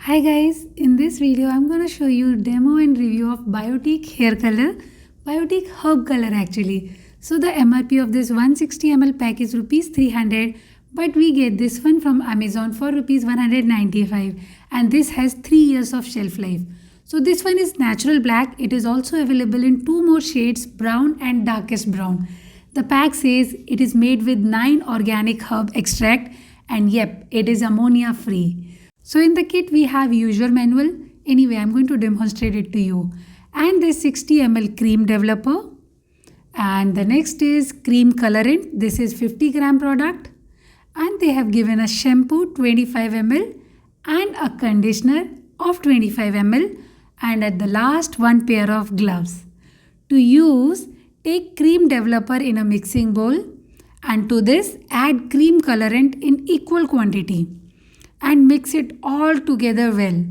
Hi guys, in this video I'm going to show you demo and review of Biotique Biotique Herbcolor actually. So the MRP of this 160 ml pack is rupees 300, but we get this one from Amazon for rupees 195, and this has 3 years of shelf life. So this one is natural black. It is also available in 2 more shades, brown and darkest brown. The pack says it is made with 9 organic herb extract, and yep, it is ammonia free. So in the kit we have user manual. Anyway, I'm going to demonstrate it to you. And this 60 ml cream developer. And the next is cream colorant. This is 50 gram product. And they have given a shampoo 25 ml and a conditioner of 25 ml. And at the last, one pair of gloves. To use, take cream developer in a mixing bowl. And to this, add cream colorant in equal quantity. And mix it all together well.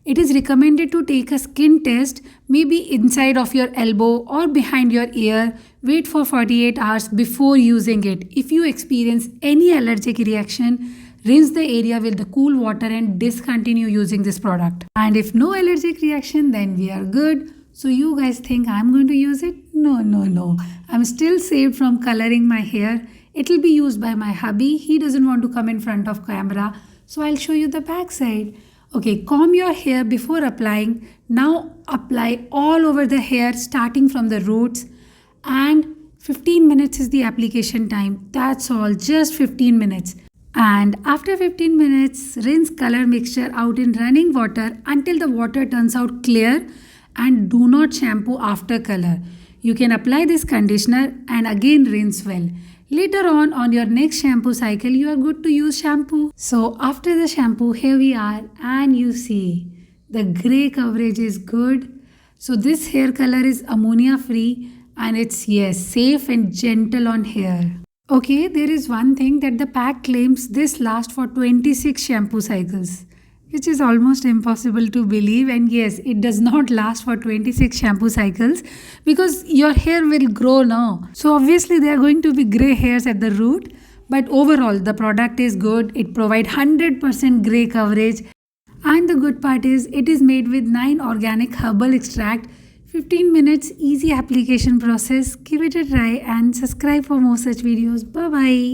It is recommended to take a skin test, maybe inside of your elbow or behind your ear. Wait for 48 hours before using it. If you experience any allergic reaction, rinse the area with the cool water and discontinue using this product. And if no allergic reaction, then we are good. So you guys think I'm going to use it? No. I'm still saved from coloring my hair. It will be used by my hubby. He doesn't want to come in front of camera. So I'll show you the back side. Okay, comb your hair before applying. Now apply all over the hair starting from the roots, and 15 minutes is the application time. That's all, just 15 minutes. And after 15 minutes, rinse color mixture out in running water until the water turns out clear, and do not shampoo after color. You can apply this conditioner and again rinse well. Later on your next shampoo cycle, you are good to use shampoo. So after the shampoo, here we are, and you see the gray coverage is good. So this hair color is ammonia free, and it's safe and gentle on hair. Okay, there is one thing that the pack claims this lasts for 26 shampoo cycles, which is almost impossible to believe. And yes, it does not last for 26 shampoo cycles because your hair will grow now. So obviously there are going to be gray hairs at the root. But overall, the product is good. It provides 100% gray coverage. And the good part is it is made with 9 organic herbal extract. 15 minutes, easy application process. Give it a try and subscribe for more such videos. Bye-bye.